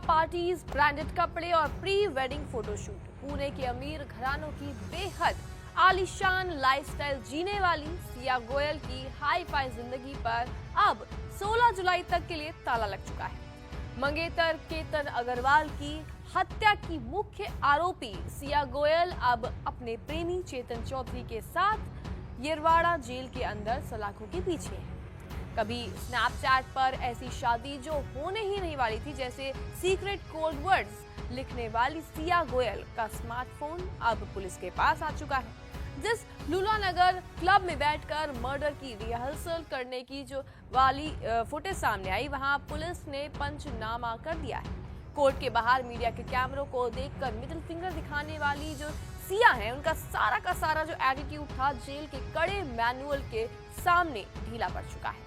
Parties, branded कपड़े और pre wedding photoshoot. Pune के अमीर घरानों की बेहद आलीशान लाइफस्टाइल जीने वाली सिया गोयल की हाई फाई जिंदगी पर अब 16 जुलाई तक के लिए ताला लग चुका है। मंगेतर केतन अग्रवाल की हत्या की मुख्य आरोपी सिया गोयल अब अपने प्रेमी चेतन चौधरी के साथ येरवाड़ा जेल के अंदर सलाखों के पीछे है। कभी स्नैपचैट पर ऐसी शादी जो होने ही नहीं वाली थी, जैसे सीक्रेट कोड वर्ड्स लिखने वाली सिया गोयल का स्मार्टफोन अब पुलिस के पास आ चुका है। जिस लूलानगर क्लब में बैठकर मर्डर की रिहर्सल करने की जो वाली फुटेज सामने आई, वहां पुलिस ने पंचनामा कर दिया है। कोर्ट के बाहर मीडिया के कैमरों को देखकर मिडिल फिंगर दिखाने वाली जो सिया है, उनका सारा का सारा जो एटीट्यूड था जेल के कड़े मैनुअल के सामने ढीला पड़ चुका है।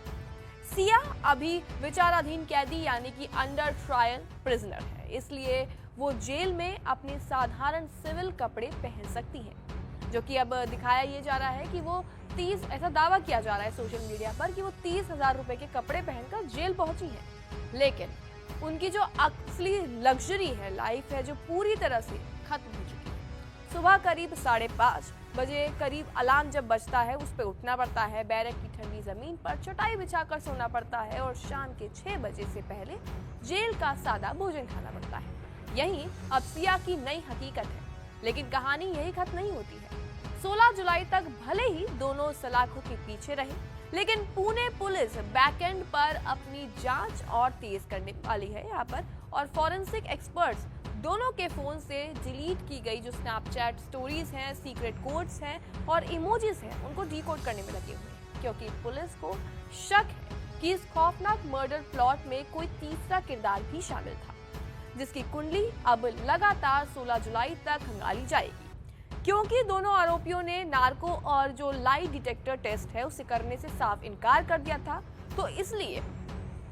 सिया अभी विचाराधीन कैदी यानी कि अंडर ट्रायल प्रिजनर है, इसलिए वो जेल में अपने साधारण सिविल कपड़े पहन सकती हैं, जो कि अब दिखाया ये जा रहा है कि वो 30 ऐसा दावा किया जा रहा है सोशल मीडिया पर कि वो 30,000 रुपए के कपड़े पहनकर जेल पहुंची है। लेकिन उनकी जो असली लग्जरी है, लाइफ है, जो पूरी तरह से खत्म हो चुकी है। सुबह करीब 5:30 बजे करीब अलार्म जब बजता है, उस पर उठना पड़ता है, बैरक की ठंडी जमीन पर चटाई बिछाकर सोना पड़ता है और शाम के 6 बजे से पहले जेल का सादा भोजन खाना पड़ता है। यही अब सिया की नई हकीकत है, लेकिन कहानी यही खत्म नहीं होती है। 16 जुलाई तक भले ही दोनों सलाखों के पीछे रहे, लेकिन पुणे पुलिस बैकएंड पर अपनी जांच और तेज करने वाली है यहाँ पर, और फॉरेंसिक एक्सपर्ट्स दोनों के फोन से डिलीट की गई जो स्नैपचैट स्टोरीज हैं, सीक्रेट कोड्स हैं और इमोजीज हैं, उनको डिकोड करने में लगे हुए हैं, क्योंकि पुलिस को शक है कि इस खौफनाक मर्डर प्लॉट में कोई तीसरा किरदार भी शामिल था, जिसकी कुंडली अब लगातार 16 जुलाई तक खंगाली जाएगी। क्योंकि दोनों आरोपियों ने नार्को और जो लाई डिटेक्टर टेस्ट है उसे करने से साफ इनकार कर दिया था, तो इसलिए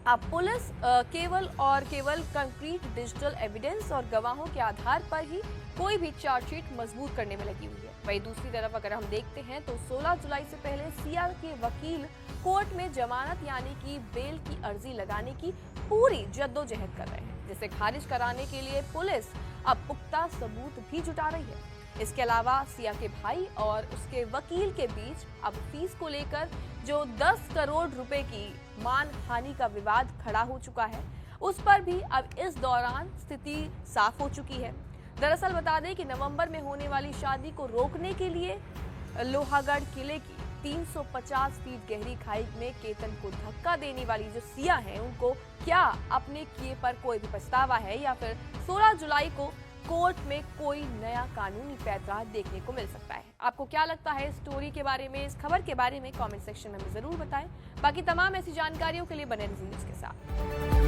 अब पुलिस केवल और केवल कंक्रीट डिजिटल एविडेंस और गवाहों के आधार पर ही कोई भी चार्जशीट मजबूत करने में लगी हुई है। वहीं दूसरी तरफ अगर हम देखते हैं तो 16 जुलाई से पहले सिया के वकील कोर्ट में जमानत यानी कि बेल की अर्जी लगाने की पूरी जद्दोजहद कर रहे हैं, जिसे खारिज कराने के लिए पुलिस अब पुख्ता सबूत भी जुटा रही है। इसके अलावा सिया के भाई और उसके वकील के बीच अब फीस को लेकर जो 10 करोड़ रुपए की मानहानि का विवाद खड़ा हो चुका है, उस पर भी अब इस दौरान स्थिति साफ हो चुकी है। दरअसल बता दें कि नवंबर में होने वाली शादी को रोकने के लिए लोहागढ़ किले की 350 फीट गहरी खाई में केतन को धक्का देने वाली जो सिया है, उनको क्या अपने किए पर कोई भी पछतावा है, या फिर 16 जुलाई को कोर्ट में कोई नया कानूनी पैंतरा देखने को मिल सकता है। आपको क्या लगता है इस स्टोरी के बारे में, इस खबर के बारे में? कमेंट सेक्शन में हमें जरूर बताएं। बाकी तमाम ऐसी जानकारियों के लिए बने रहिए न्यूज़ के साथ।